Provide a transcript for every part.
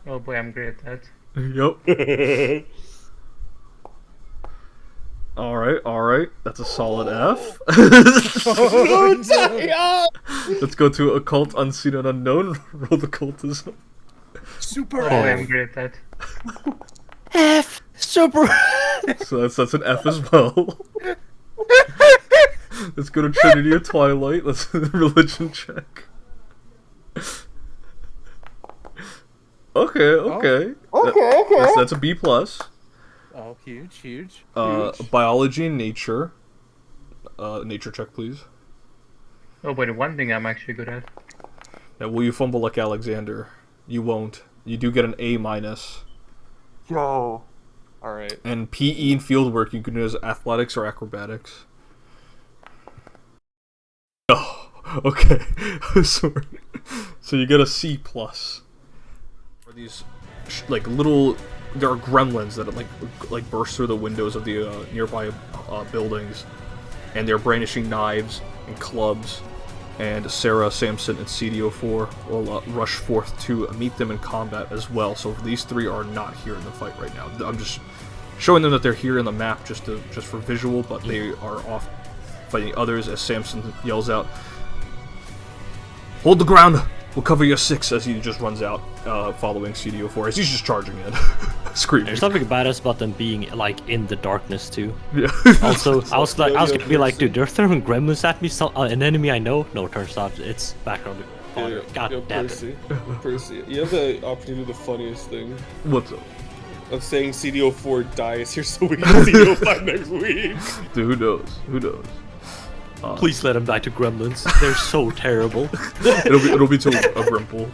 Oh boy, I'm great at that. Yep. Alright. That's a solid F. Oh, no. Let's go to occult, unseen, and unknown. Roll the cultism. Super Oh boy, I'm F. great at that. F. Super. So that's an F as well. Let's go to Trinity of Twilight. Let's religion check. Okay. Okay. That's a B plus. Oh, huge. Biology and nature. Nature check, please. Oh boy, the one thing I'm actually good at. Now, will you fumble like Alexander? You won't. You do get an A minus. Yo. All right. And PE and fieldwork you can do as athletics or acrobatics. Oh, okay. Sorry. So you get a C plus. Are these like little? There are gremlins that like burst through the windows of the nearby buildings, and they're brandishing knives and clubs. And Sarah, Samson, and CDO4 will rush forth to meet them in combat as well. So these three are not here in the fight right now. I'm just showing them that they're here in the map just for visual, but they are off fighting others as Samson yells out, "Hold the ground! We'll cover your 6," as he just runs out, following CDO4 as he's just charging in, screaming. There's something badass about them being like in the darkness too. Yeah. Also, I was gonna be like, dude, they're throwing gremlins at me. An enemy I know. No, turns out it's background. God damn it. Percy, you have the opportunity to do the funniest thing What's up? of saying CDO4 dies here so we can CDO5 next week. Dude, who knows? Please let him die to gremlins. They're so terrible. It'll be to a Grimple.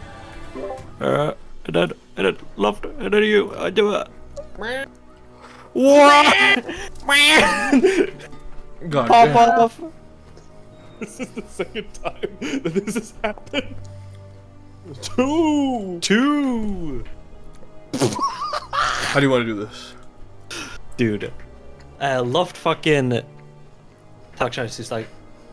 And then left, and then you do it. What? God Pop damn. off. This is the second time that this has happened. Two! How do you want to do this? Dude, Loft fucking Tuckshine is like,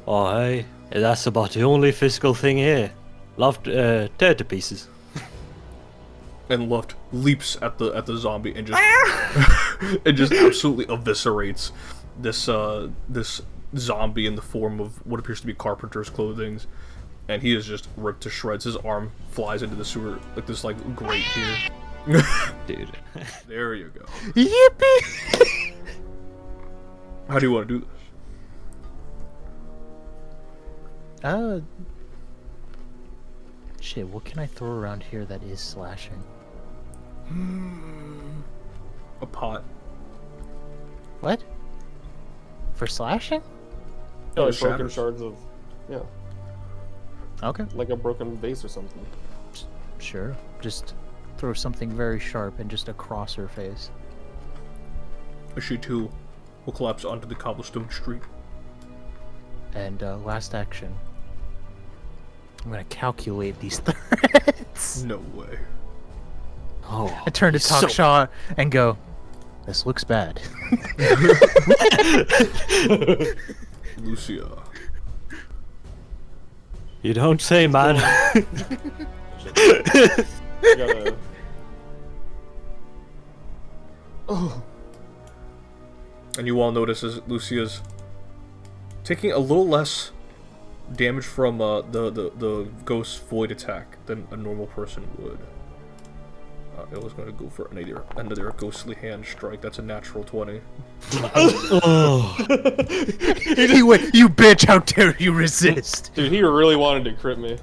oh hey, that's about the only physical thing here. Loft tear to pieces. And Luft leaps at the zombie and just and just absolutely eviscerates this zombie in the form of what appears to be carpenter's clothing, and he is just ripped to shreds. His arm flies into the sewer like this grate here. Dude. There you go. Yippee! How do you want to do this? Shit, what can I throw around here that is slashing? A pot. What? For slashing? Yeah, like shatters. broken shards of, yeah, Okay, like a broken vase or something. sure. Just throw something very sharp and just across her face. She too will collapse onto the cobblestone street. And last action. I'm gonna calculate these threats. No way. Oh, I turn to he's so- Talkshaw and go, this looks bad. Lucia. You don't say, man. You gotta... Oh. And you all notice as Lucia's taking a little less damage from the ghost void attack than a normal person would. It was going to go for another ghostly hand strike. That's a natural 20. Oh. He went, you bitch, how dare you resist? Dude, he really wanted to crit me.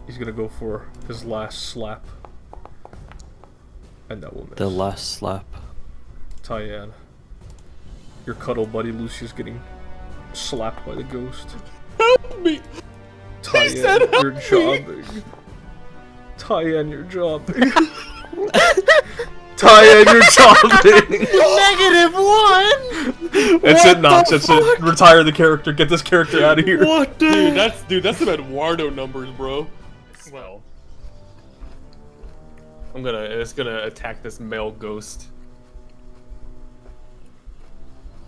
He's going to go for his last slap. And that will miss. The last slap. Tyann. Your cuddle buddy Lucia's getting slapped by the ghost. Help me! Tyann, said help you're me! jobbing. Tyann, you're jobbing. Tyann, you're jobbing. -1! That's it, Knox. That's it. Retire the character. Get this character out of here. What the? Dude, that's some Eduardo numbers, bro. Well, it's gonna attack this male ghost.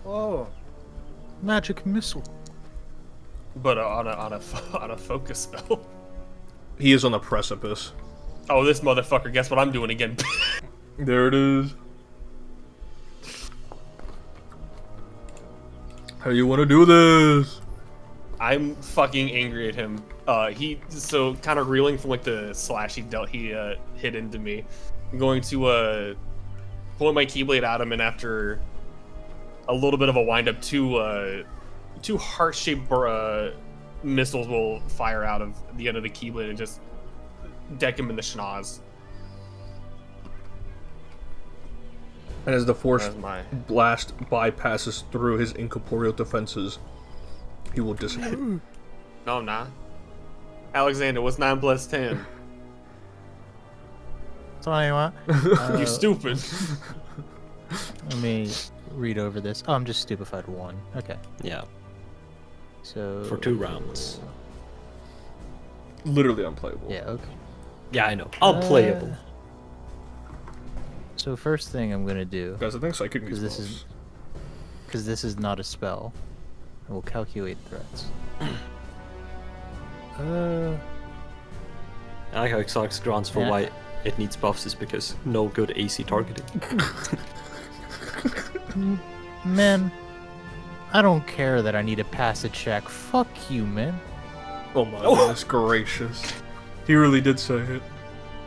Whoa. Magic missile. But on a focus spell. He is on the precipice. Oh, this motherfucker, guess what I'm doing again? There it is. How you want to do this? I'm fucking angry at him. He so kind of reeling from like the slash he hit into me. I'm going to pull my keyblade at him, and after a little bit of a windup, two heart-shaped missiles will fire out of the end of the keyblade and just deck him in the schnoz. And as the force That's my... blast bypasses through his incorporeal defenses, he will dissipate. No, I'm not. Alexander, what's 9 plus 10? 21. You stupid. Let me read over this. Oh, I'm just stupefied 1. Okay. Yeah, So. for 2 rounds. Literally unplayable. Yeah, okay. Yeah, I know. Unplayable. So first thing I'm gonna do, Guys, I think Psychic because needs this buffs. because this is not a spell, I will calculate threats. I like how Exotic's grants for Yeah. why it needs buffs is because no good AC targeting. Man, I don't care that I need to pass a check. Fuck you, man. Oh my goodness gracious. He really did say it.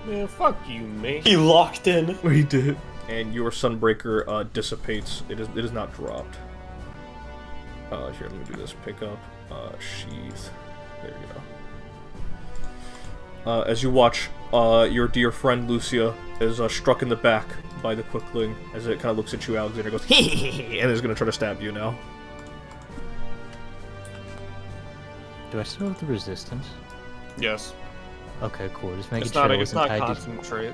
Man, fuck you, man. He locked in. He did. And your Sunbreaker dissipates. It is not dropped. Here, let me do this. Pick up, sheath. There you go. As you watch, your dear friend Lucia is struck in the back by the Quickling. As it kind of looks at you, Alexander goes, and is going to try to stab you now. Do I still have the resistance? Yes. Okay, cool. Just making It's sure not. I It's wasn't not tied to. concentrate.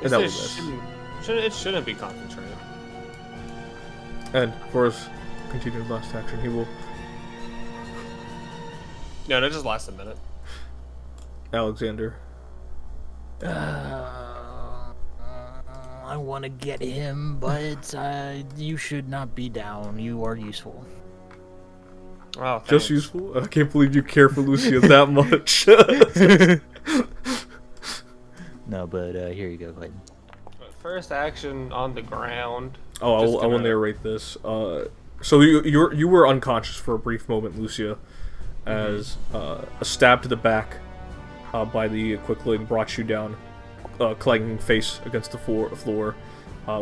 And that It was this. it shouldn't be concentrated. And for his continued last action, he will. No, that just lasts a minute. Alexander. I want to get him, but you should not be down. You are useful. Oh, Just thanks. useful? I can't believe you care for Lucia that much. No, but here you go, Clayton. First action on the ground. Oh, Just I will gonna- narrate this. So you were unconscious for a brief moment, Lucia, as a stab to the back by the Quickling brought you down, clanging face against the floor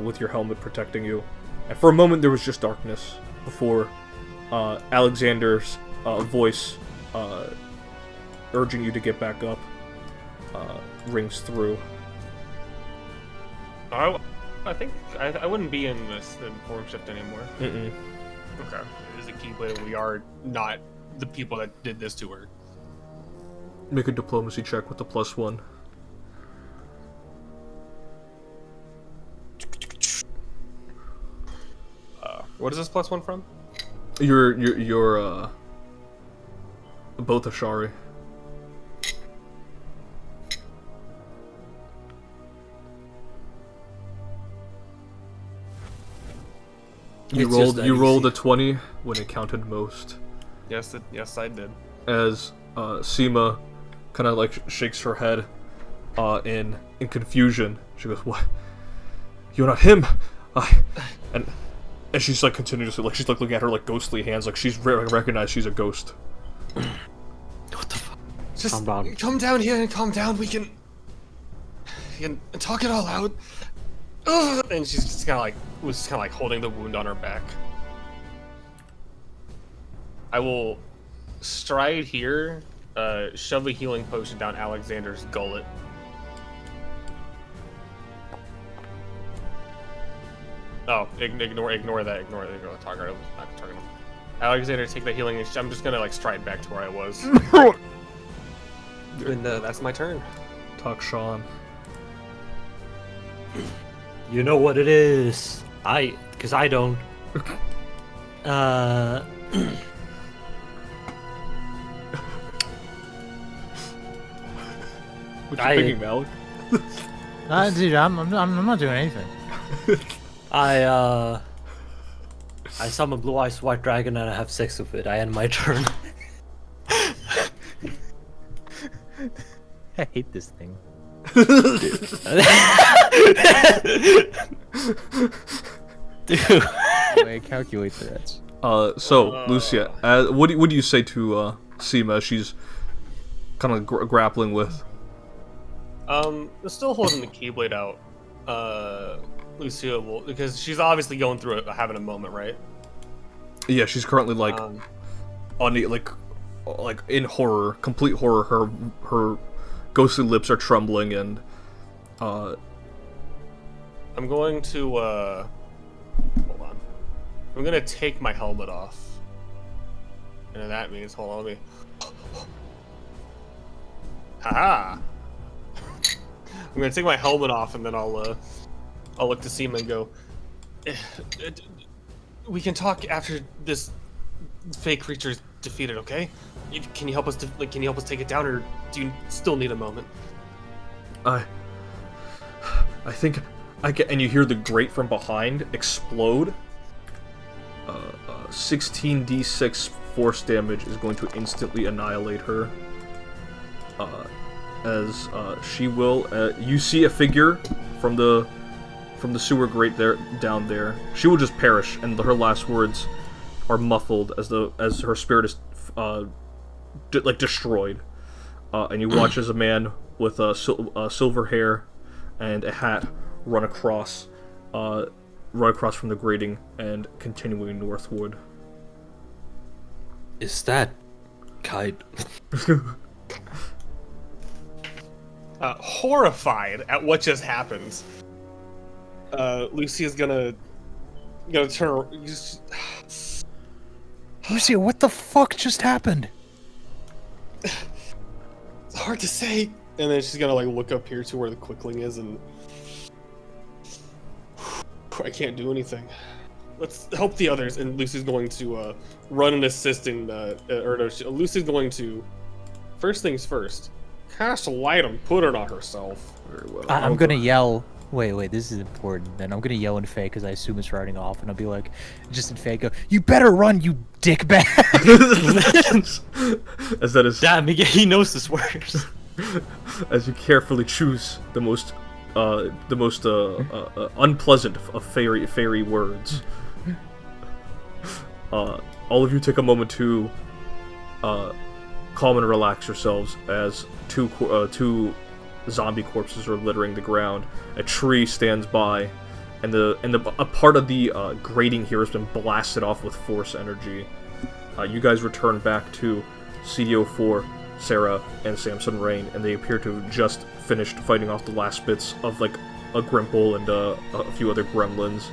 with your helmet protecting you. And for a moment there was just darkness before Alexander's voice urging you to get back up rings through. I think I wouldn't be in this form shift anymore. Mm-mm. Okay. It is a keyblade, and we are not the people that did this to her. Make a diplomacy check with the +1. What is this +1 from? You're both Ashari. It's just that You rolled easy. a 20 when it counted most. Yes, I did. As Seema kind of like shakes her head in confusion. She goes, "What? You're not him?" And she's like continuously like she's like looking at her like ghostly hands, like she's recognized she's a ghost. What the fuck? Just Calm down. come down here and calm down. We can talk it all out. Ugh. And she's just kind of like holding the wound on her back. I will stride here, shove a healing potion down Alexander's gullet. Oh, ignore that. Ignore the target. I was not targeting him. Alexander, take that healing. And I'm just gonna like stride back to where I was. And that's my turn. Talk Sean. You know what it is. Because I don't. What you thinking, Malik? Dude, I'm not doing anything. I summon Blue Eyes White Dragon and I have sex with it. I end my turn. I hate this thing. Dude. I calculate that. So Lucia, what do you say to Seema as she's kind of grappling with? Still holding the keyblade out. Lucia will, because she's obviously going through it, having a moment, right? Yeah, she's currently like on the like in horror, complete horror. Her ghostly lips are trembling, and I'm going to hold on. I'm gonna take my helmet off, and that means hold on, let me. Haha. I'm gonna take my helmet off, and then I'll look to Seema and go. We can talk after this fake creature's defeated, okay? Can you help us? Can you help us take it down, or do you still need a moment? I think I get, and you hear the grate from behind explode. 16d6 force damage is going to instantly annihilate her. As she will, you see a figure from the sewer grate there, down there. She will just perish, and her last words are muffled as her spirit is destroyed. And you watch as a man with silver hair and a hat run across from the grating and continuing northward. Is that kite? Horrified at what just happened, Lucia's gonna turn. Lucia, what the fuck just happened? It's hard to say. And then she's gonna like look up here to where the quickling is, and I can't do anything. Let's help the others. And Lucy's going to run and assist in. Lucy's going to, first things first, cast a light and put it on herself. Very well. I'm gonna yell. Wait, this is important. Then I'm gonna yell in Fae because I assume it's riding off, and I'll be like, just in Fae, go, "You better run, you dickbag!" As that is, Damn, he knows the swears. as you carefully choose the most unpleasant of fairy words. All of you take a moment to calm and relax yourselves as two zombie corpses are littering the ground. A tree stands by, and a part of the grating here has been blasted off with force energy. You guys return back to CDO4, Sarah, and Samson Rain, and they appear to have just finished fighting off the last bits of like a Grimple and a few other gremlins.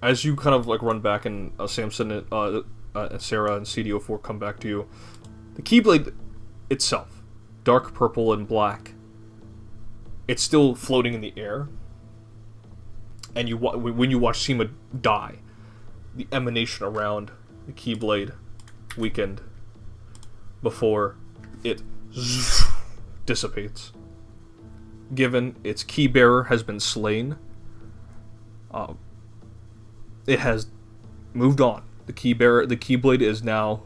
As you kind of like run back, and Samson and Sarah and CDO4 come back to you, the Keyblade itself, dark purple and black, it's still floating in the air. And when you watch Seema die, the emanation around the Keyblade weakened before it dissipates. Given its key bearer has been slain, it has moved on. The Keyblade is now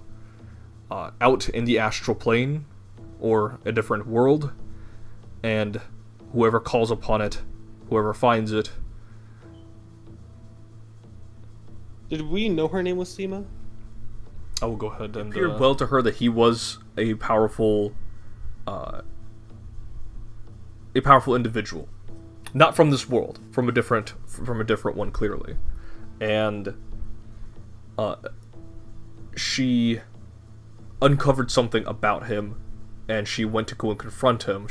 out in the astral plane, or a different world, and whoever calls upon it, whoever finds it. Did we know her name was Seema? I will go ahead and. It appeared well to her that he was a powerful individual, not from this world, from a different one, clearly, and she uncovered something about him, and she went to go and confront him.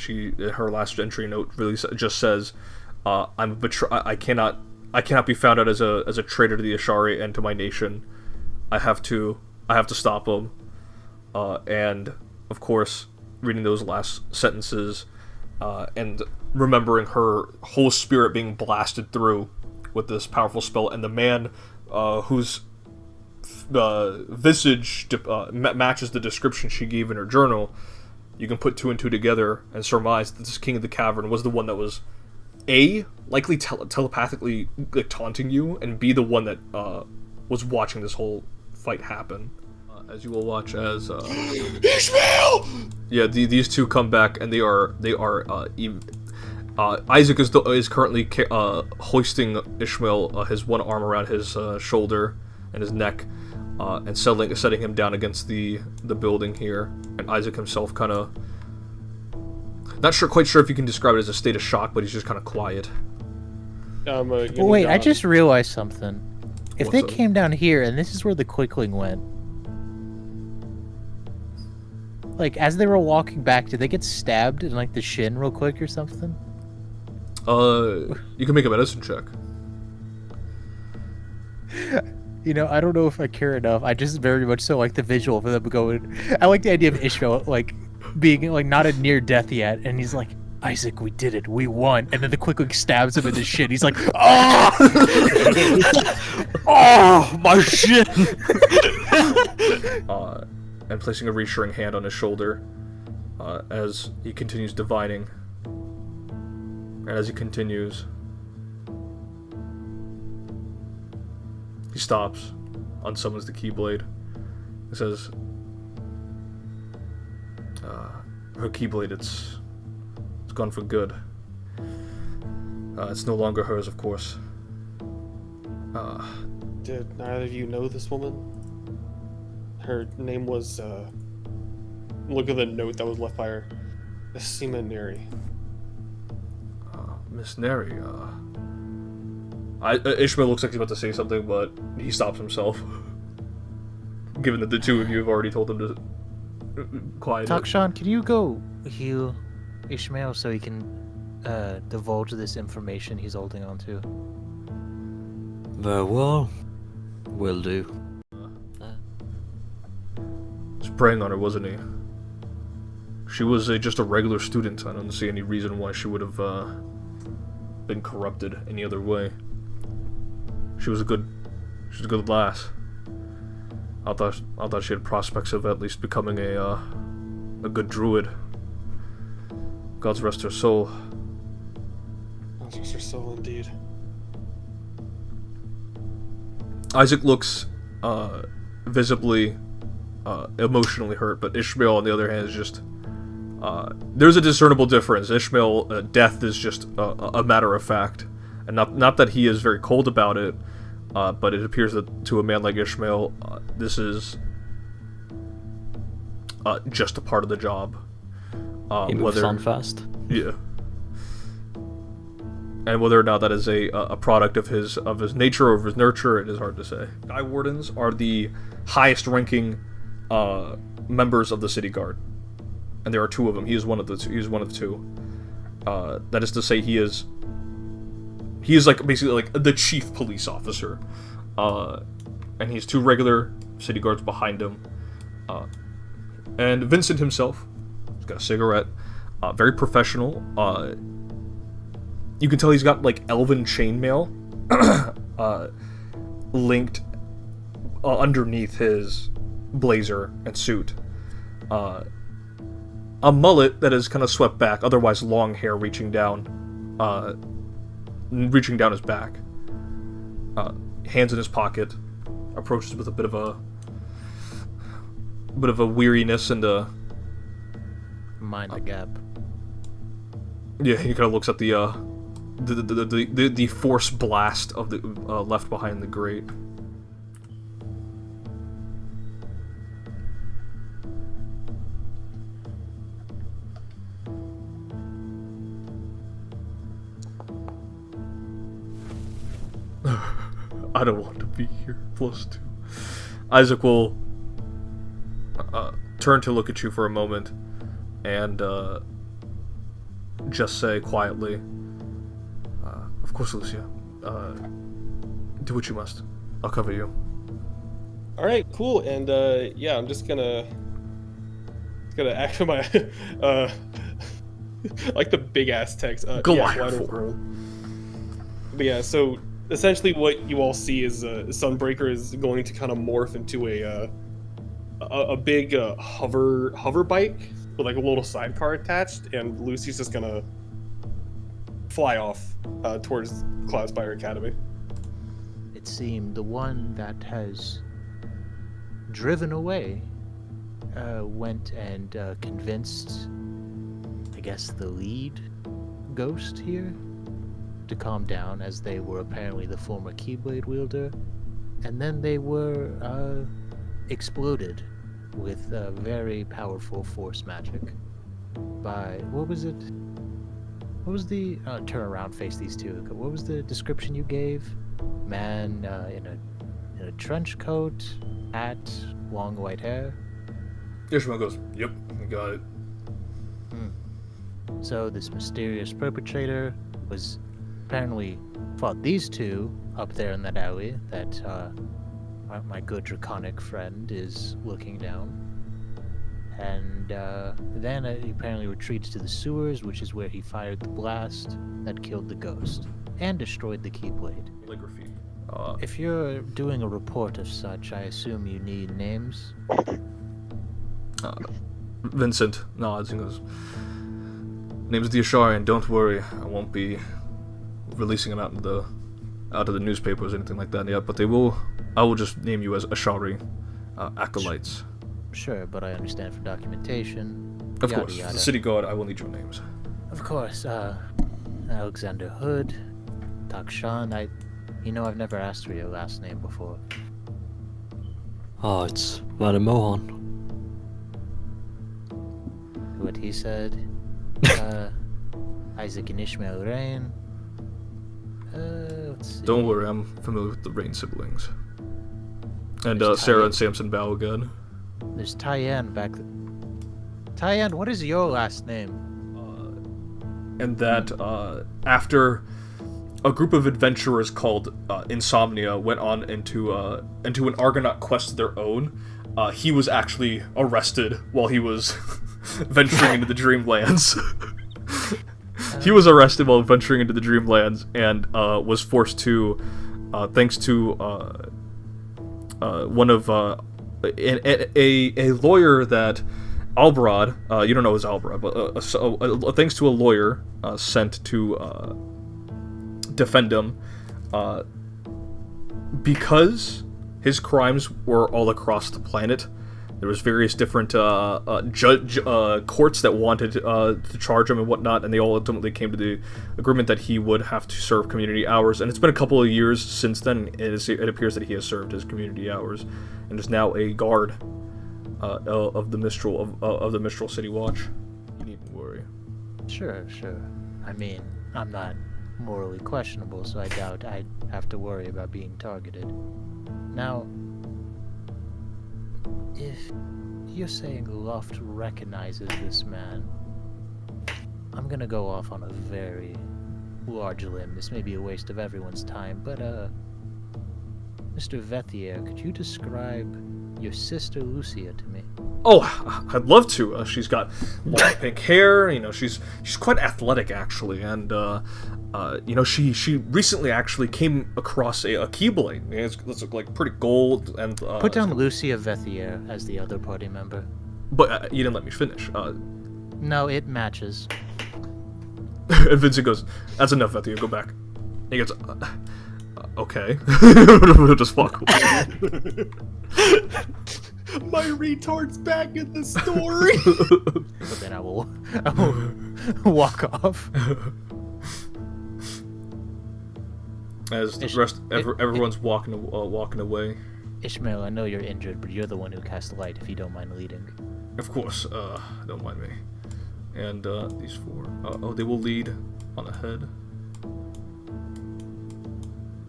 Her last entry note really just says, "I'm I cannot be found out as a traitor to the Ashari and to my nation. I have to stop him." And of course, reading those last sentences, and remembering her whole spirit being blasted through with this powerful spell, and the man whose visage matches the description she gave in her journal, you can put two and two together and surmise that this King of the Cavern was the one that was likely telepathically taunting you, and B, the one that was watching this whole fight happen. as you will watch as Ishmael! yeah, these two come back, and they are Isaac is currently hoisting Ishmael his one arm around his shoulder and his neck, and setting him down against the building here. And Isaac himself kind of quite sure if you can describe it as a state of shock, but he's just kind of quiet. Wait, I just realized something. If What's they up? came down here and this is where the quickling went, like as they were walking back, did they get stabbed in like the shin real quick or something? You can make a medicine check. You know, I don't know if I care enough. I just very much so like the visual of them going. I like the idea of Ishmael like being like not a near death yet, and he's like, Isaac, we did it, we won. And then the quickling stabs him in the shin. He's like, oh, Oh, my shit! And placing a reassuring hand on his shoulder, as he continues divining. And as he continues, he stops, unsummons the keyblade. He says, her keyblade, it's gone for good. It's no longer hers, of course. Did neither of you know this woman? Her name was, look at the note that was left by her. Sima Neri. Miss Neri, Ishmael looks like he's about to say something, but he stops himself. Given that the two of you have already told him to quiet it. Takshan, can you go heal Ishmael so he can divulge this information he's holding on to? Very well. Will do. Was preying on her, wasn't he? She was just a regular student. I don't see any reason why she would have been corrupted any other way. She was a good lass. I thought she had prospects of at least becoming a good druid. God's rest her soul. That's just her soul, indeed. Isaac looks visibly emotionally hurt, but Ishmael, on the other hand, is just there's a discernible difference. Ishmael, death is just a matter of fact, and not that he is very cold about it, but it appears that to a man like Ishmael, this is just a part of the job. He moves on fast. Yeah. And whether or not that is a product of his nature or of his nurture, it is hard to say. Sky Wardens are the highest ranking members of the city guard, and there are two of them. He is one of the two. He is one of two. That is to say, he is like basically like the chief police officer, and he has two regular city guards behind him. And Vincent himself, he's got a cigarette, very professional. You can tell he's got like elven chainmail linked underneath his blazer and suit. A mullet that is kind of swept back, otherwise long hair reaching down his back. Hands in his pocket, approaches with a bit of a weariness and a Mind the gap. yeah. He kind of looks at the force blast of the left behind the grate. I don't want to be here. +2. Isaac will turn to look at you for a moment and just say quietly, of course, Lucia. Do what you must. I'll cover you. All right, cool. And yeah, I'm just gonna act for my like the big ass text. Goliath yeah, wide form. open. But yeah, so essentially what you all see is Sunbreaker is going to kind of morph into a big hover bike with like a little sidecar attached, and Lucy's just gonna fly off towards Cloudspire Academy. It seemed the one that has driven away, went and convinced, I guess, the lead ghost here to calm down, as they were apparently the former keyblade wielder, and then they were exploded with very powerful force magic by, what was it? What was the turn around, face these two? What was the description you gave? Man in a trench coat, hat, long white hair. Ishmael goes, "Yep, I got it." So this mysterious perpetrator was apparently fought these two up there in that alley that my good draconic friend is looking down. And then he apparently retreats to the sewers, which is where he fired the blast that killed the ghost and destroyed the keyblade. Calligraphy. If you're doing a report of such, I assume you need names? Vincent nods and goes, "Name's the Asharian. Don't worry, I won't be releasing them out of the newspapers or anything like that yet. But I will just name you as Ashari acolytes." Sure, but I understand for documentation. Of yada, course, yada. the city guard. I will need your names. Of course, Alexander Hood, Takshan. I've never asked for your last name before. Oh, it's Van Mohan. What he said. Isaac and Ishmael Rain. Let's see. Don't worry, I'm familiar with the Rain siblings. And There's Sarah Ty- and Samson bow again. There's Tyann back. Tyann, what is your last name? And that after a group of adventurers called Insomnia went on into an Argonaut quest of their own, he was actually arrested while he was venturing into the Dreamlands. He was arrested while venturing into the Dreamlands and was forced to, thanks to one of a lawyer that Albrod, you don't know his Albrod, but thanks to a lawyer sent to defend him, because his crimes were all across the planet. There was various different courts that wanted to charge him and whatnot, and they all ultimately came to the agreement that he would have to serve community hours. And it's been a couple of years since then. It appears that he has served his community hours and is now a guard of the Mistral City Watch. You needn't worry. Sure. I mean, I'm not morally questionable, so I doubt I'd have to worry about being targeted. Now, if you're saying Luft recognizes this man, I'm gonna go off on a very large limb. This may be a waste of everyone's time, but Mr. Vethier, could you describe your sister Lucia to me? Oh, I'd love to. She's got long pink hair. She's quite athletic actually, and she recently actually came across a keyblade. It's like pretty gold and. Put down Lucia Vethier as the other party member. But you didn't let me finish. No, it matches. And Vincent goes, "That's enough, Vethier. Go back." And he goes, "Okay." We'll just fuck. My retard's back in the story. But then I will walk off. As the rest, everyone's walking away. Ishmael, I know you're injured, but you're the one who cast light, if you don't mind leading. Of course, don't mind me. And these four. They will lead on ahead.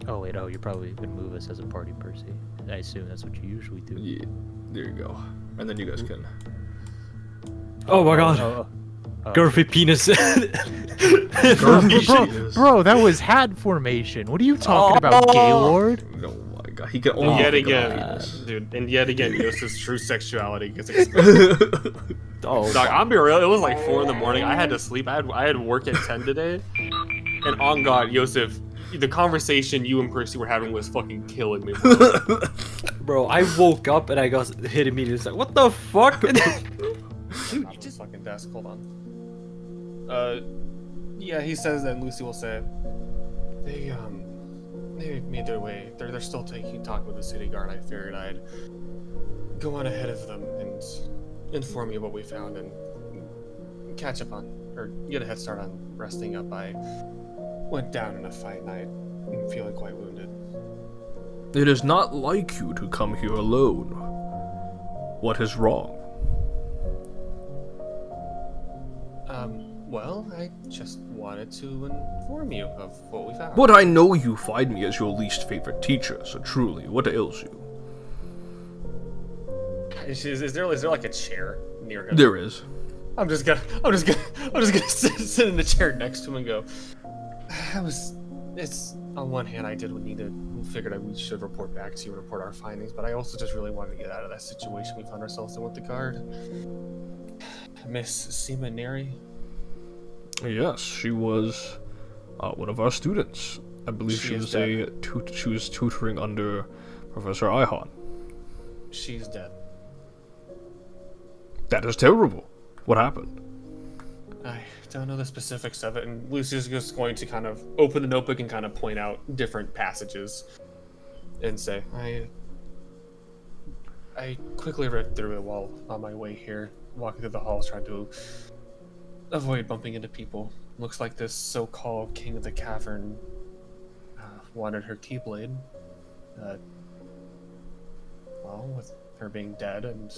Oh wait, you probably can move us as a party, Percy. I assume that's what you usually do. Yeah, there you go. And then you guys can. Oh my god. Girthy penis. Bro, that was hat formation. What are you talking about, Gaylord? Oh my god, he can only. Yet think about again, penis. dude, and yet again, Yosef's true sexuality gets exposed. Oh, Dog, I'm be real. It was like 4 in the morning. I had to sleep. I had work at 10 today, and on God, Yosef, the conversation you and Percy were having was fucking killing me, bro. bro, I woke up and I got hit immediately. It's like, what the fuck? Dude, you just fucking desk. Hold on. Yeah, he says that Lucy will say they made their way. They're still talking with the city guard. I figured I'd go on ahead of them and inform you what we found and catch up on, or get a head start on resting up. I went down in a fight and I'm feeling quite wounded. It is not like you to come here alone. What is wrong? Well, I just wanted to inform you of what we found. But I know you find me as your least favorite teacher, so truly, what ails you? Is there like a chair near him? There is. I'm just gonna sit in the chair next to him and go. It's on one hand we figured we should report back to you and report our findings, but I also just really wanted to get out of that situation we found ourselves in with the guard. Miss Seema Neri. Yes, she was one of our students. I believe she was she was tutoring under Professor Ihan. She's dead. That is terrible. What happened? I don't know the specifics of it, and Lucy's just going to kind of open the notebook and kind of point out different passages and say, I quickly read through it while on my way here, walking through the halls trying to avoid bumping into people. Looks like this so-called king of the cavern wanted her keyblade. Well, with her being dead and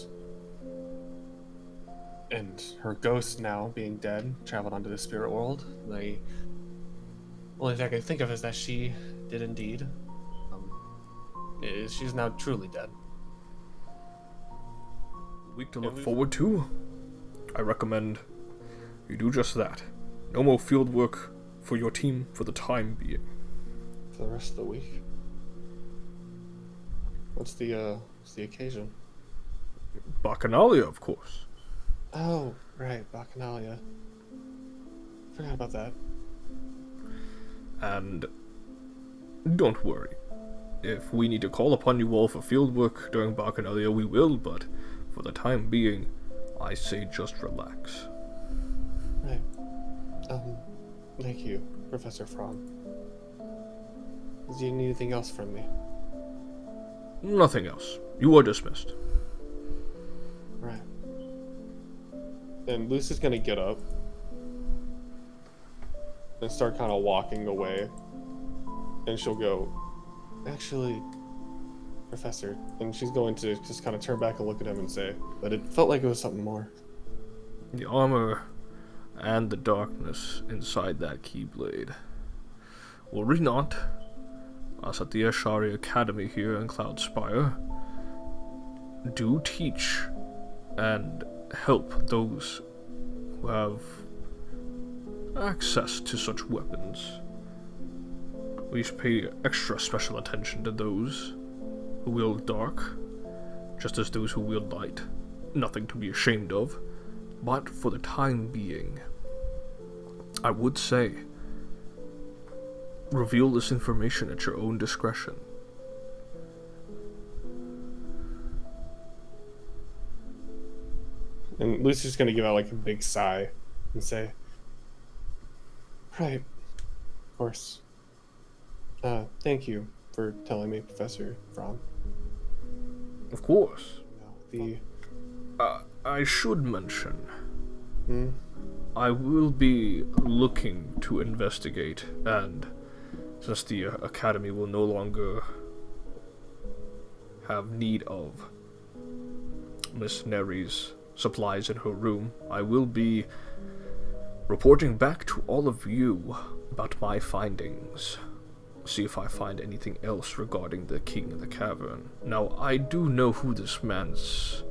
her ghost now being dead, traveled onto the spirit world. The only thing I can think of is that she did indeed. She's now truly dead. Week to look forward to. I recommend you do just that. No more field work for your team for the time being. For the rest of the week. What's the occasion? Bacchanalia, of course. Oh, right, Bacchanalia. Forgot about that. And don't worry. If we need to call upon you all for field work during Bacchanalia, we will, but for the time being, I say just relax. Right. Thank you, Professor Fromm. Do you need anything else from me? Nothing else. You are dismissed. Right. And Lucy's gonna get up and start kind of walking away. And she'll go, actually, Professor. And she's going to just kind of turn back and look at him and say, but it felt like it was something more. The armor and the darkness inside that keyblade. Were we not, us at the Ashari Academy here in Cloudspire, do teach and help those who have access to such weapons. We should pay extra special attention to those who wield dark, just as those who wield light. Nothing to be ashamed of, but for the time being, I would say, reveal this information at your own discretion. And Lucy's gonna give out like a big sigh and say, right, of course. Thank you for telling me, Professor Fromm. Of course. The I should mention, Hmm? I will be looking to investigate, and since the Academy will no longer have need of Miss Neri's supplies in her room, I will be reporting back to all of you about my findings. See if I find anything else regarding the King of the Cavern. Now, I do know who this man's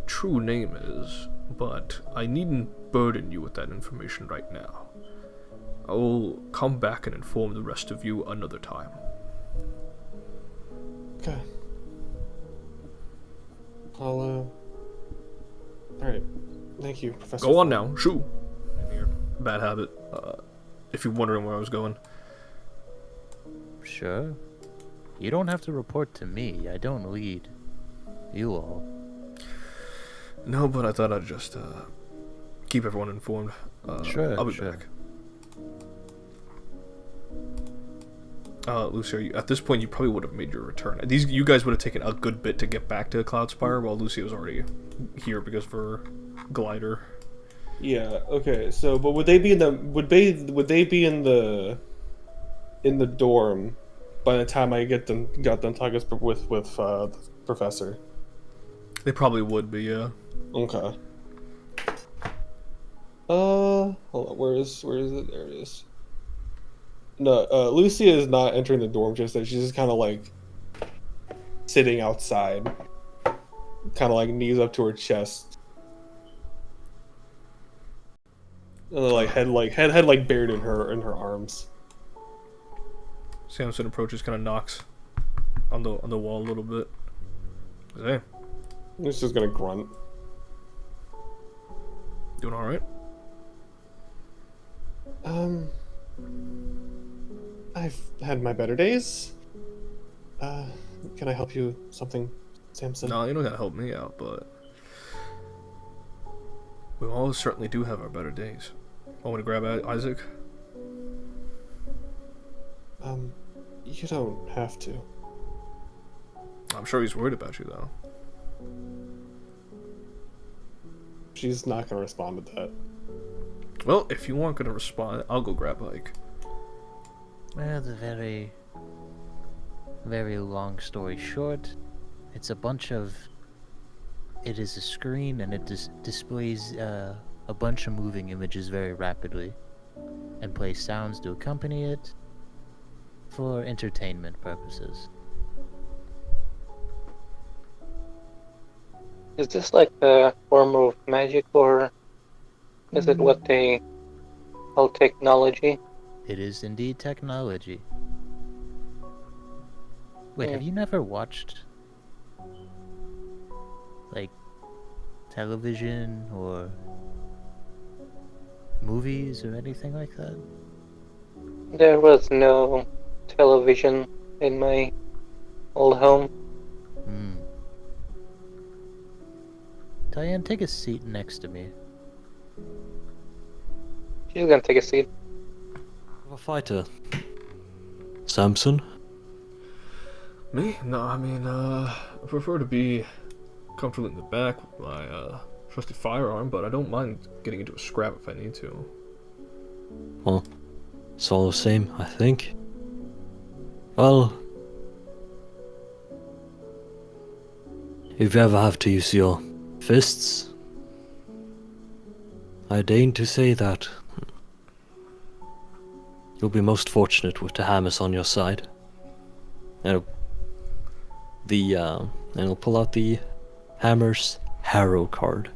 true name is, but I needn't burden you with that information right now. I will come back and inform the rest of you another time. Okay. Alright. Thank you, Professor. Go on now, shoo! Bad habit, if you're wondering where I was going. Sure. You don't have to report to me. I don't lead you all. No, but I thought I'd just keep everyone informed. Sure, I'll be sure. back. Lucy, at this point you probably would have made your return. You guys would have taken a good bit to get back to Cloudspire, while Lucy was already here because of her glider. Yeah. Okay. So, but would they be in the be in the dorm by the time I got them talking with the professor? They probably would be, yeah. Okay. Hold on. Where is it? There it is. No, Lucia is not entering the dorm just yet. She's just kind of like sitting outside, kind of like knees up to her chest, and then, head buried in her arms. Samson approaches, kind of knocks on the wall a little bit. Hey, He's just gonna grunt. doing all right? I've had my better days. Can I help you something, Samson? No, you don't gotta help me out, but we all certainly do have our better days. Want me to grab Isaac? You don't have to. I'm sure he's worried about you, though. She's not gonna respond to that. Well, if you weren't gonna respond, I'll go grab Ike. Well, the very, very long story short, it's a bunch of. It is a screen and it displays a bunch of moving images very rapidly, and plays sounds to accompany it for entertainment purposes. Is this like a form of magic, or is it what they call technology? It is indeed technology. Wait, have you never watched, like, television or movies or anything like that? There was no television in my old home. Diane, take a seat next to me. She's gonna take a seat. A fighter. Samson? Me? No, I mean, I prefer to be comfortably in the back with my trusty firearm, but I don't mind getting into a scrap if I need to. Well, it's all the same, I think. Well, if you ever have to use your fists, I deign to say that you'll be most fortunate with the hammers on your side. And he'll pull out the Hammer's Harrow card.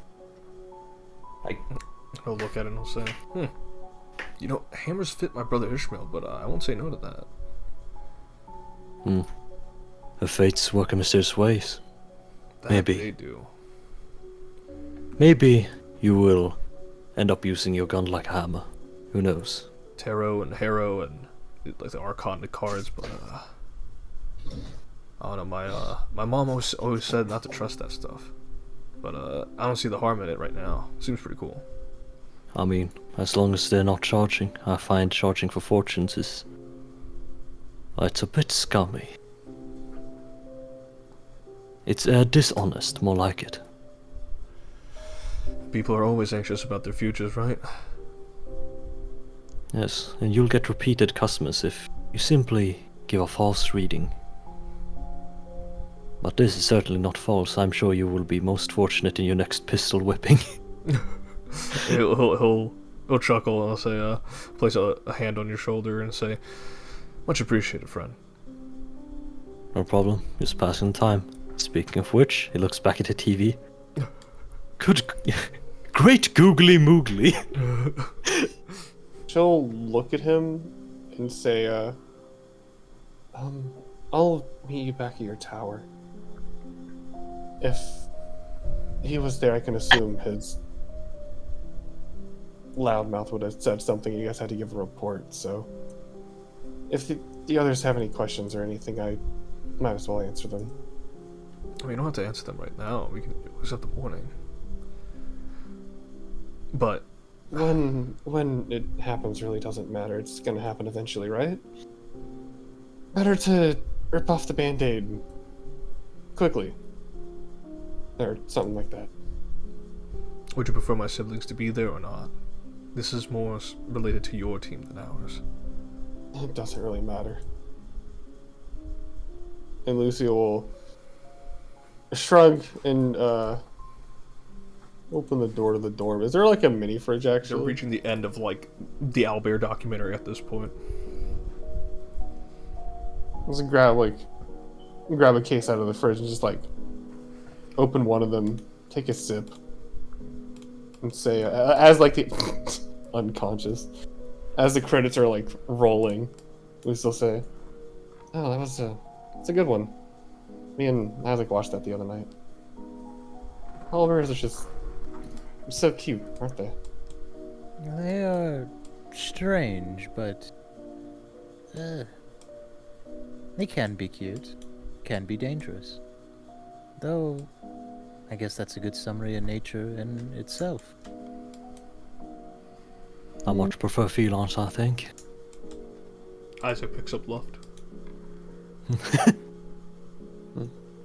I'll look at it and I'll say, you know, hammers fit my brother Ishmael, but I won't say no to that. The fates work in mysterious ways. That Maybe. they do. Maybe you will end up using your gun like a hammer. Who knows? Tarot and Harrow and like the Archon cards, but I don't know. My mom always said not to trust that stuff, but I don't see the harm in it right now. Seems pretty cool. I mean, as long as they're not charging. I find charging for fortunes is... it's a bit scummy. It's dishonest, more like it. People are always anxious about their futures, right? Yes, and you'll get repeated customers if you simply give a false reading. But this is certainly not false. I'm sure you will be most fortunate in your next pistol whipping. He'll chuckle and I'll say, place a hand on your shoulder and say, much appreciated, friend. No problem, just passing time. Speaking of which, he looks back at the TV. Great googly moogly. She'll look at him and say, I'll meet you back at your tower. If he was there, I can assume his loudmouth would have said something and you guys had to give a report, so if the others have any questions or anything, I might as well answer them. I mean, you don't have to answer them right now. We can wait up the morning. But when it happens really doesn't matter. It's gonna happen eventually, right? better to rip off the band-aid quickly. Or something like that. Would you prefer my siblings to be there or not? This is more related to your team than ours. It doesn't really matter. And Lucy will shrug and open the door to the dorm. Is there like a mini fridge They're actually? reaching the end of like the Owlbear documentary at this point. Let's grab a case out of the fridge and just like open one of them, take a sip, and say as like the unconscious, as the credits are like rolling, we still say, "Oh, it's a good one." Me and Isaac watched that the other night. Owlbears are just so cute, aren't they? They are strange, but they can be cute, can be dangerous. Though, I guess that's a good summary of nature in itself. I much prefer felines, I think. Isaac picks up Luft.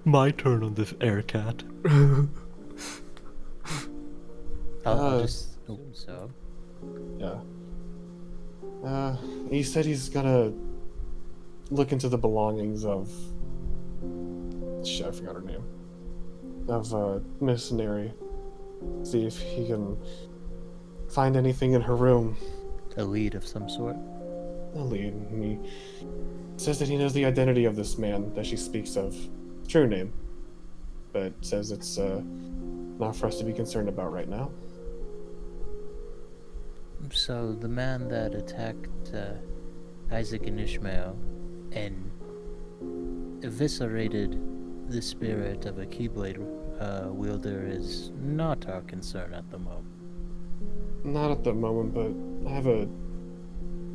My turn on the air cat. I'll just assume so. Yeah. He said he's gonna look into the belongings of... Shit, I forgot her name. Of, Miss Neri. See if he can find anything in her room. A lead of some sort. A lead. And he says that he knows the identity of this man that she speaks of. True name. But says it's, not for us to be concerned about right now. So the man that attacked Isaac and Ishmael and eviscerated the spirit of a keyblade wielder is not our concern at the moment. Not at the moment, but I have a...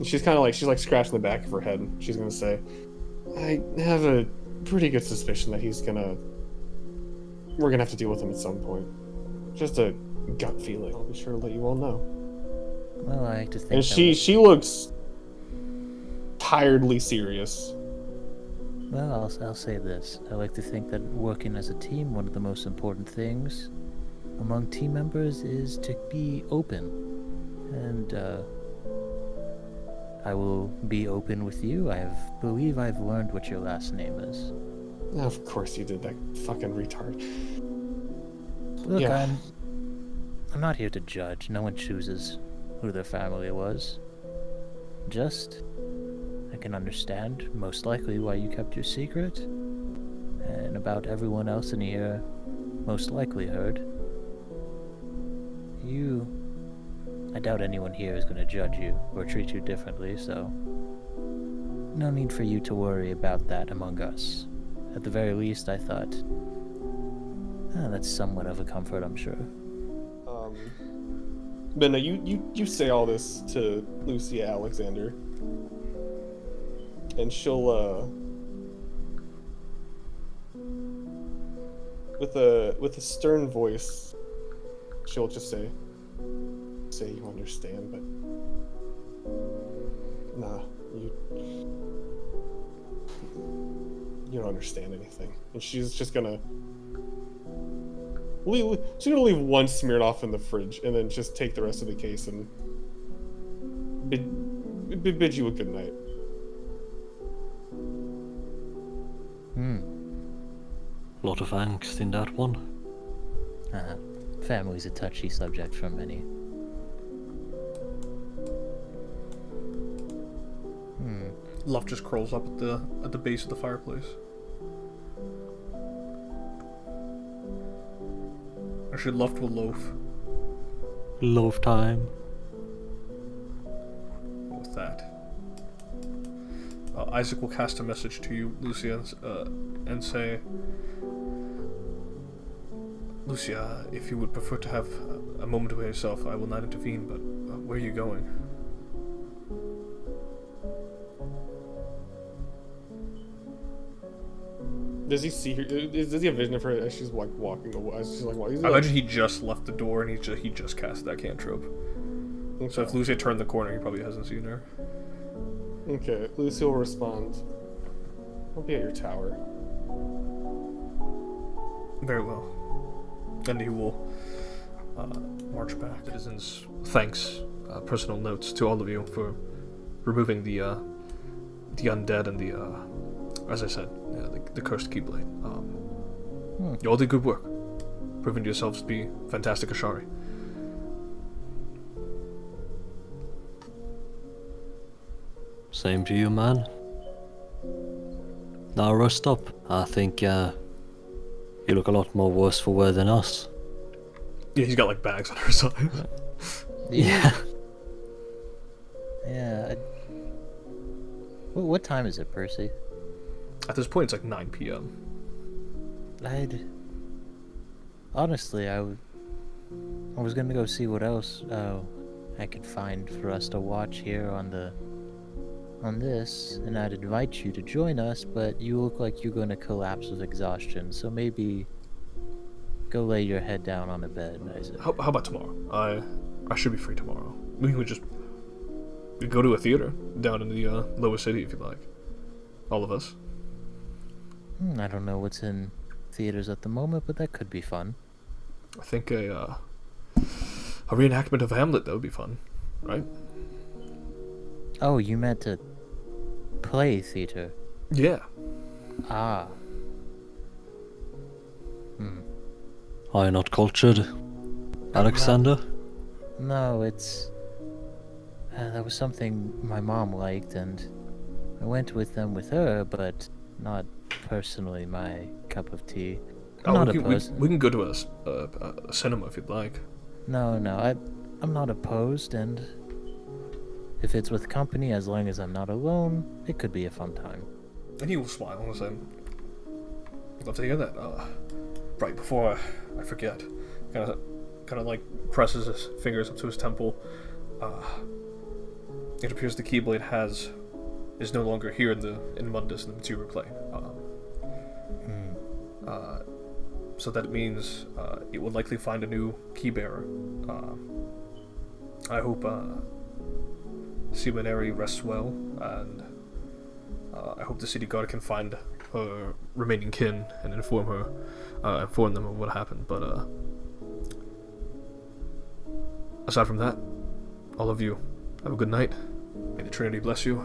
She's kind of like, she's like scratching the back of her head. She's gonna say, I have a pretty good suspicion that we're gonna have to deal with him at some point. Just a gut feeling. I'll be sure to let you all know. Well, I like to think. And she looks tiredly serious. Well, I'll say this. I like to think that working as a team, one of the most important things among team members is to be open. And I will be open with you. Believe I've learned what your last name is. Of course you did, that fucking retard. Look, Yeah. I'm not here to judge. No one chooses who their family was. Just, I can understand most likely why you kept your secret, and about everyone else in here most likely heard. I doubt anyone here is going to judge you or treat you differently, so no need for you to worry about that among us. At the very least, I thought, that's somewhat of a comfort, I'm sure. But no, you say all this to Lucia Alexander, and she'll with a stern voice, she'll just say you understand, but nah, you don't understand anything. And she's just gonna leave one Smirnoff in the fridge and then just take the rest of the case and bid you a good night. Lot of angst in that one. Family's a touchy subject for many. Luft just curls up at the base of the fireplace. Actually, Luft will loaf. Love time. With that, Isaac will cast a message to you, Lucia, and say, Lucia, if you would prefer to have a moment with yourself, I will not intervene, but where are you going? Does he see her? Does he have vision of her as she's like walking away? As she's like walking. I imagine he just left the door and he just cast that cantrip. Okay. So if Lucia turned the corner, he probably hasn't seen her. Okay, Lucy will respond. I'll be at your tower. Very well. And he will march back. Citizens, thanks. Personal notes to all of you for removing the undead and as I said, the cursed keyblade. You all did good work, proving to yourselves to be fantastic Ashari. Same to you, man. Now rest up. I think you look a lot more worse for wear than us. Yeah, he's got like bags on her side. Yeah. Yeah. What time is it, Percy? At this point, it's like 9 p.m. Honestly, I was gonna go see what else I could find for us to watch here on this, and I'd invite you to join us, but you look like you're gonna collapse with exhaustion, so maybe go lay your head down on the bed, Isaac. How about tomorrow? I should be free tomorrow. We could just go to a theater down in the lower city if you like. All of us. I don't know what's in theaters at the moment, but that could be fun. I think a reenactment of Hamlet, that would be fun, right? Oh, you meant to play theater? Yeah. Ah. Are you not cultured, Alexander? No, it's... that was something my mom liked, and I went with them with her, but not personally my cup of tea. I'm not opposed. We can go to a cinema if you'd like. No, I'm not opposed, and if it's with company, as long as I'm not alone, it could be a fun time. And he will smile and say, I'd love to hear that. Right before I forget, kind of like presses his fingers up to his temple. It appears the keyblade is no longer here in Mundus in the material plane. So that means it will likely find a new key bearer. I hope Simoneri rests well, and I hope the city guard can find her remaining kin and inform them of what happened. But aside from that, all of you have a good night. May the Trinity bless you.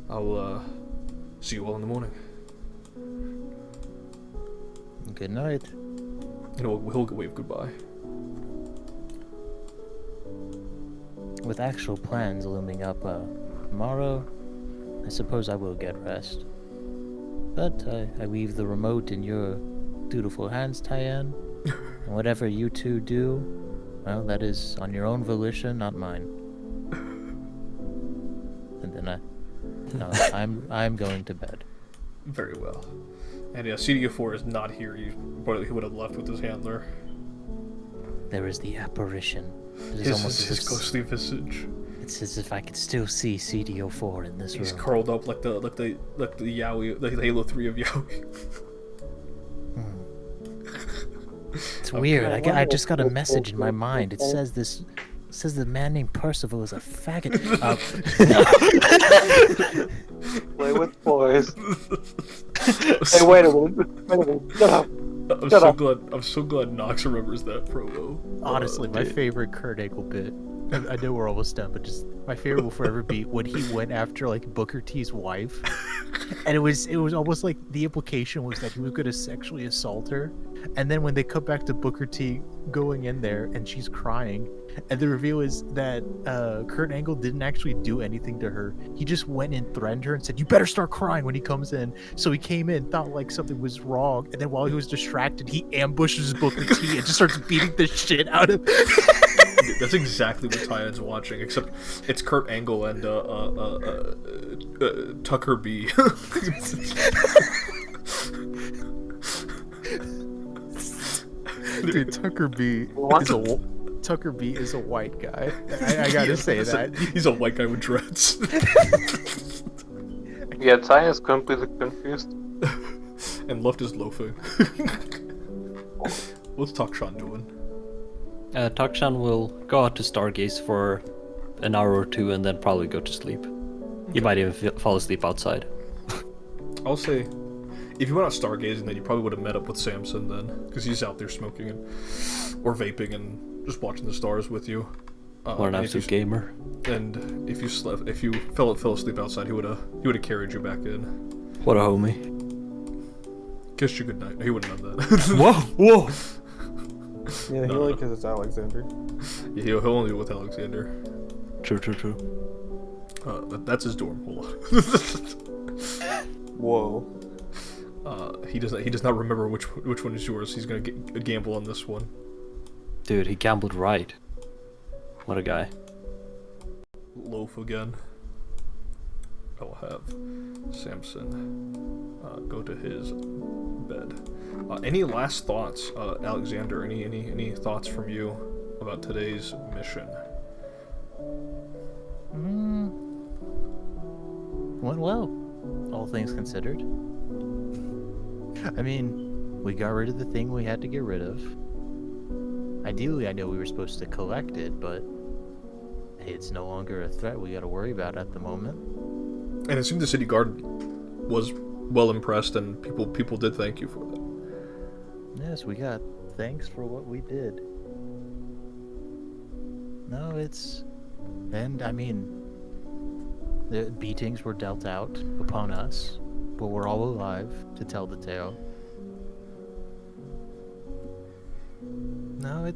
I'll see you all in the morning. Good night. He'll wave goodbye. With actual plans looming up tomorrow, I suppose I will get rest. But I leave the remote in your dutiful hands, Tyann. And whatever you two do, well, that is on your own volition, not mine. And then I'm going to bed. Very well. And yeah, CDO4 is not here. He would have left with his handler. There is the apparition. It is His almost ghostly visage. It's as if I could still see CDO4 in this He's room. curled up like the Yaoi, the Halo 3 of Yaoi. It's weird. I just got a message in my mind. It says the man named Percival is a faggot. Play with boys. Hey, wait a minute. Shut up. I'm so glad Nox remembers that promo. Honestly, my favorite Kurt Angle bit. I know we're almost done, but just my favorite will forever be when he went after like Booker T's wife, and it was almost like the implication was that he was going to sexually assault her, and then when they cut back to Booker T going in there and she's crying, and the reveal is that Kurt Angle didn't actually do anything to her. He just went and threatened her and said, "You better start crying when he comes in." So he came in, thought like something was wrong, and then while he was distracted, he ambushes Booker T and just starts beating the shit out of him. That's exactly what Tyann's watching, except it's Kurt Angle and Tucker B. Dude, Tucker B is a white guy. I gotta say that. He's a white guy with dreads. Yeah, Ty is completely confused. And left is loafing. What's Takshan doing? Takshan will go out to Stargaze for an hour or two and then probably go to sleep. He might even fall asleep outside. I'll say, if you went out stargazing, then you probably would have met up with Samson then, because he's out there smoking or vaping and just watching the stars with you. What an absolute gamer. And if you fell asleep outside, he would have carried you back in. What a homie. Kissed you goodnight. He wouldn't have done that. Whoa! Yeah, he only because it's Alexander. Yeah, he'll only do it with Alexander. True. That's his dorm. Hold on. Whoa. He does not remember which one is yours. He's gonna gamble on this one. Dude, he gambled right. What a guy. Loaf again. I will have Samson go to his bed. Any last thoughts, Alexander? Any thoughts from you about today's mission? Went well, all things considered. I mean, we got rid of the thing we had to get rid of. Ideally, I know we were supposed to collect it, but hey, it's no longer a threat we got to worry about at the moment. And it seemed the city guard was well impressed, and people did thank you for that. Yes, we got thanks for what we did. No, and I mean, the beatings were dealt out upon us, but we're all alive to tell the tale. No,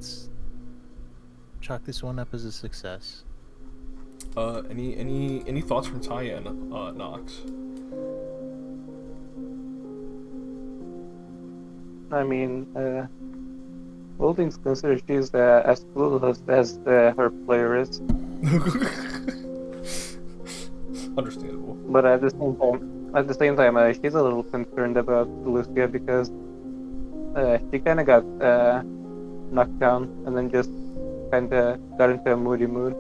chalk this one up as a success. Any thoughts from Tyann, Nox? I mean, all things considered, she's as clueless as her player is. Understandable. But at the same time, she's a little concerned about Lucia because she kind of got knocked down and then just kind of got into a moody mood.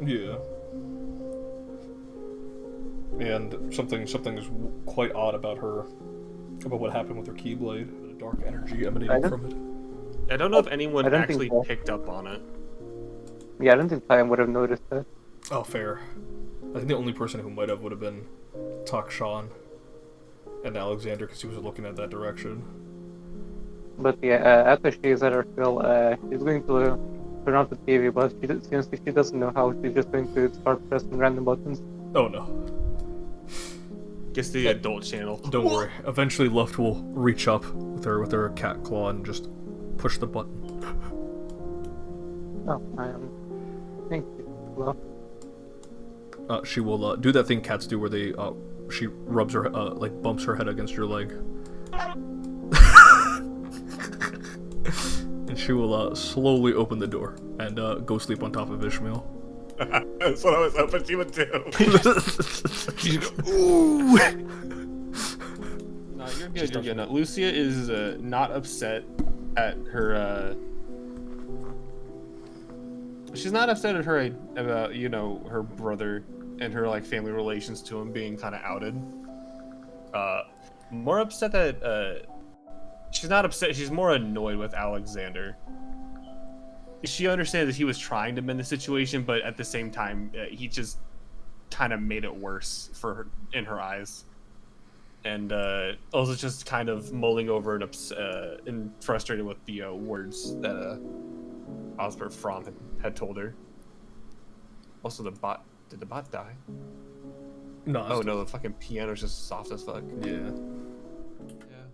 Yeah. And something is quite odd about her, about what happened with her keyblade. The dark energy emanating from it. I don't know if anyone I don't actually think so. picked up on it. Yeah, I don't think Tyan would have noticed that. Oh, fair. I think the only person who might have would have been Takshan and Alexander, because he was looking at that direction. But yeah, after she's at her fill, she's going to turn on the TV, but since she doesn't know how, she's just going to start pressing random buttons. Oh no. Guess the adult channel. Don't worry. Eventually Luft will reach up with her cat claw and just push the button. Oh, I am. Thank you. Well, She will do that thing cats do where they she rubs her like bumps her head against your leg. And she will slowly open the door and go sleep on top of Ishmael. That's what I was hoping she would do. Ooh. No, you're good. You're good. No, Lucia is not upset at her. She's not upset at her about her brother and her like family relations to him being kind of outed. More upset that she's not upset. She's more annoyed with Alexander. She understands that he was trying to mend the situation, but at the same time, he just kind of made it worse for her in her eyes. And also just kind of mulling over and frustrated with the words that Osbert Fromm had told her. Also, did the bot die? No. Oh no, the fucking piano's just soft as fuck. Yeah. Yeah.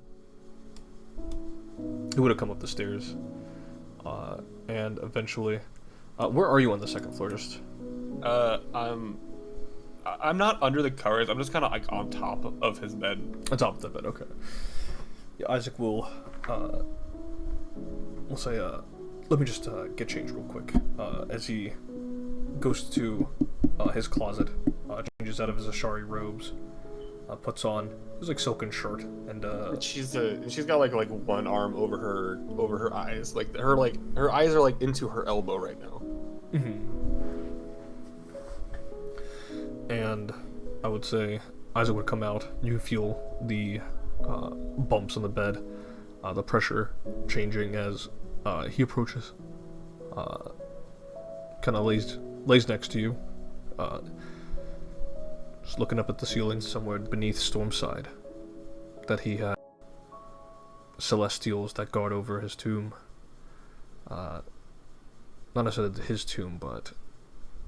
He would have come up the stairs. And eventually, where are you on the second floor? Just. I'm not under the covers. I'm just kind of like on top of his bed. On top of the bed, okay. Yeah, Isaac will, we'll say, let me just get changed real quick. As he goes to his closet, changes out of his Ashari robes, puts on his like silken shirt, and She's got like one arm over her eyes. Like her eyes are like into her elbow right now. Mm-hmm. And I would say Isaac would come out. You feel the bumps on the bed, the pressure changing as he approaches. Kind of lays next to you, just looking up at the ceiling somewhere beneath Stormside. that he had celestials that guard over his tomb. Not necessarily his tomb, but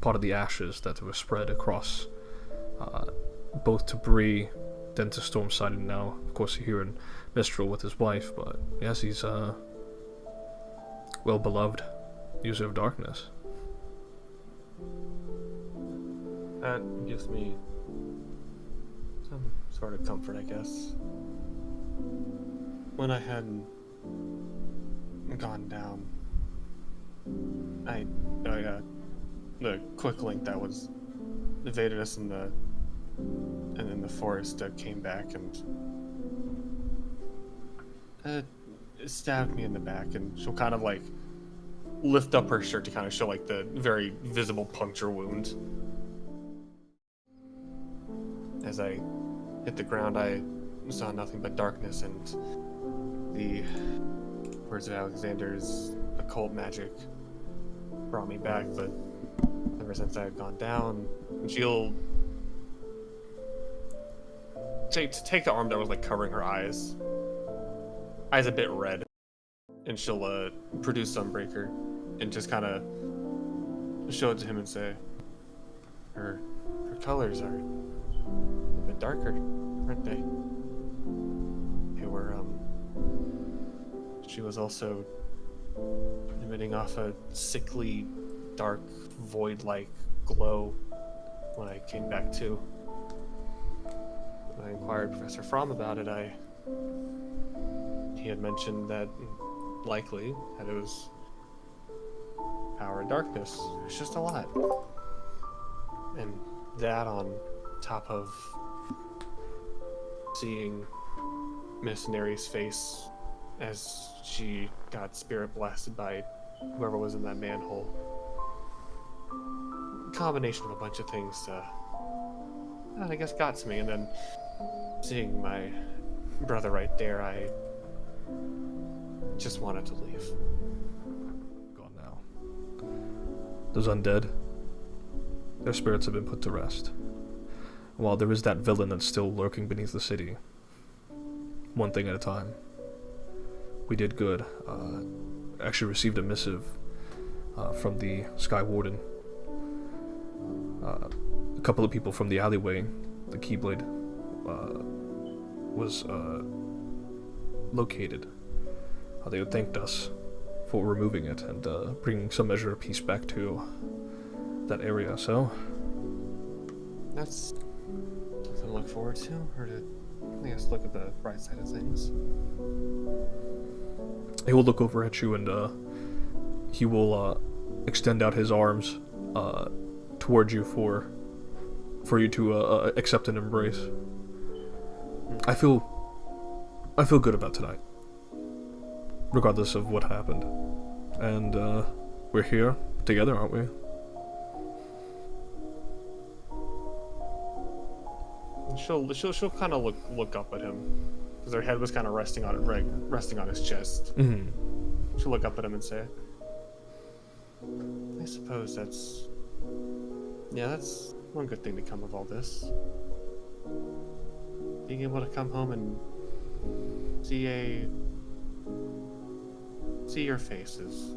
part of the ashes that were spread across both to Bree, then to Stormside, and now, of course, here in Mistral with his wife. But yes, he's well beloved user of darkness. That gives me some sort of comfort, I guess. When I had gone down, the quick link that was evaded us in the forest came back and stabbed me in the back, and she'll kind of like lift up her shirt to kind of show like the very visible puncture wound. As I hit the ground, I saw nothing but darkness, and the words of Alexander's occult magic brought me back. But ever since I had gone down, she'll take the arm that was like covering her eyes a bit red, and she'll produce Sunbreaker and just kind of show it to him and say, her colors are a bit darker, aren't they? They were, she was also emitting off a sickly, dark, void-like glow when I came back to. When I inquired Professor Fromm about it, he had mentioned that likely that it was power of darkness. It's just a lot. And that on top of seeing Miss Neri's face as she got spirit blasted by whoever was in that manhole. Combination of a bunch of things, I guess got to me, and then seeing my brother right there, I just wanted to leave. Gone now. Those undead, their spirits have been put to rest. While there is that villain that's still lurking beneath the city, one thing at a time. We did good. Actually received a missive from the Sky Warden. A couple of people from the alleyway, the Keyblade, was located. They thanked us for removing it and bringing some measure of peace back to that area, so... That's something to look forward to, or to, I guess, look at the bright side of things. He will look over at you and he will extend out his arms towards you for you to accept and embrace. I feel good about tonight, regardless of what happened, and we're here together, aren't we? And she'll kind of look up at him, because her head was kind of resting on his chest. Mm-hmm. She'll look up at him and say, I suppose that's one good thing to come of all this. Being able to come home and see your face is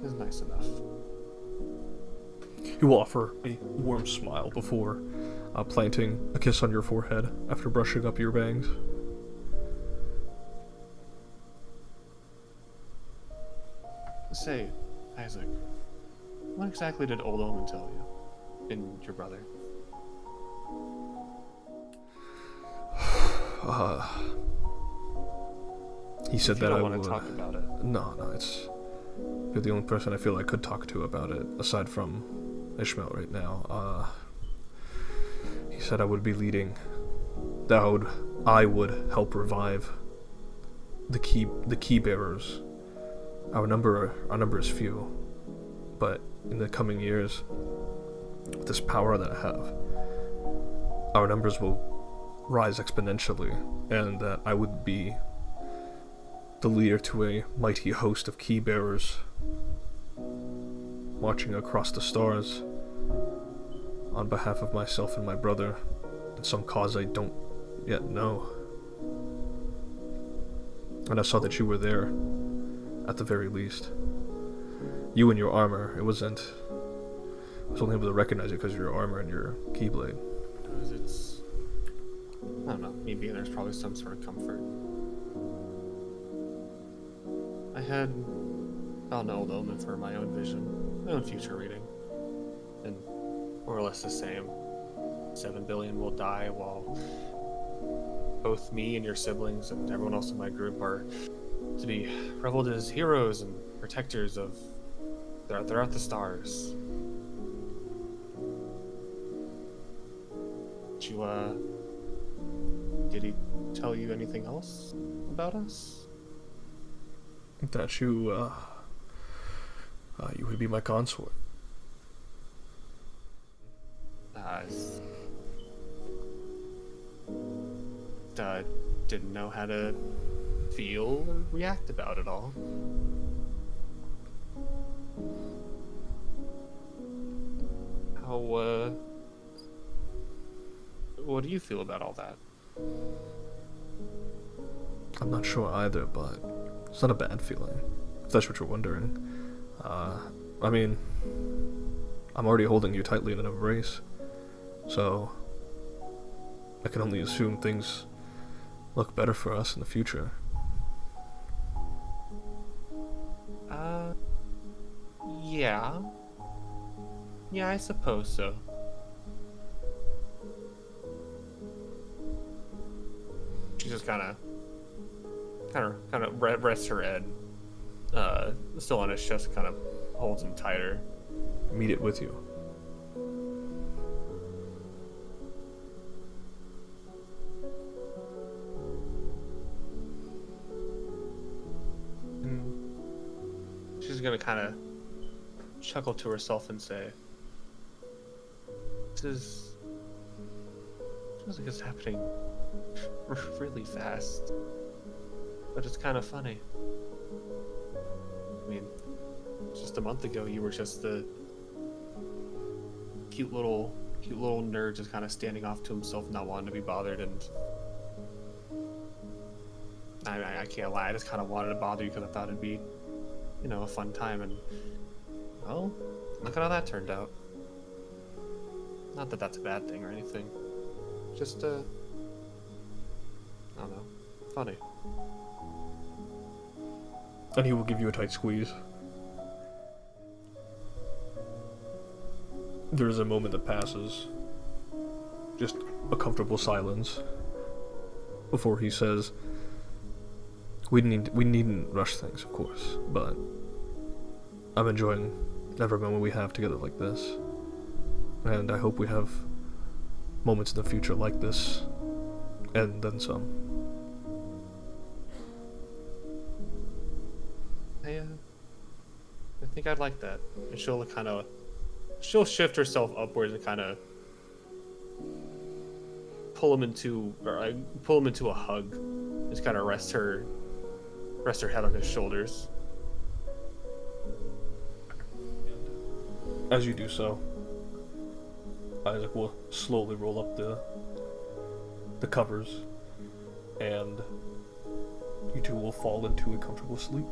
nice enough. He will offer a warm smile before planting a kiss on your forehead after brushing up your bangs. Say, Isaac, what exactly did Old Omen tell you? And your brother? He said If you that don't I want would... to talk about it. No, it's... You're the only person I feel I could talk to about it, aside from Ishmael right now. He said I would be leading... That I would help revive the key bearers. Our number is few, but in the coming years, with this power that I have, our numbers will rise exponentially, and that I would be the leader to a mighty host of key bearers marching across the stars on behalf of myself and my brother in some cause I don't yet know. And I saw that you were there, at the very least. You and your armor, I was only able to recognize it because of your armor and your keyblade. Because it's, I don't know, me being there's probably some sort of comfort. I had found an old omen for my own vision, my own future reading, and more or less the same. 7 billion will die while both me and your siblings and everyone else in my group are to be reveled as heroes and protectors of throughout the stars. Did he tell you anything else about us? That you would be my consort. Didn't know how to feel or react about it all. How, what do you feel about all that? I'm not sure either, but it's not a bad feeling, if that's what you're wondering. I mean, I'm already holding you tightly in an embrace, so I can only assume things look better for us in the future. Yeah. Yeah, I suppose so. She just kind of rests her head, still on his chest, kind of holds him tighter. Meet it with you. She's gonna kind of chuckle to herself and say, This feels like it's happening really fast, but it's kind of funny. I mean, just a month ago, you were just the cute little nerd, just kind of standing off to himself, not wanting to be bothered, and I can't lie, I just kind of wanted to bother you because I thought it'd be, you know, a fun time, and well, look at how that turned out. Not that that's a bad thing or anything, just I don't know, funny. And he will give you a tight squeeze. There is a moment that passes, just a comfortable silence, before he says, we needn't rush things, of course, but I'm enjoying every moment we have together like this, and I hope we have moments in the future like this, and then some. I think I'd like that. And she'll shift herself upwards and kind of pull him into a hug. Just kind of rest her head on his shoulders. As you do so, Isaac will slowly roll up the covers, and you two will fall into a comfortable sleep.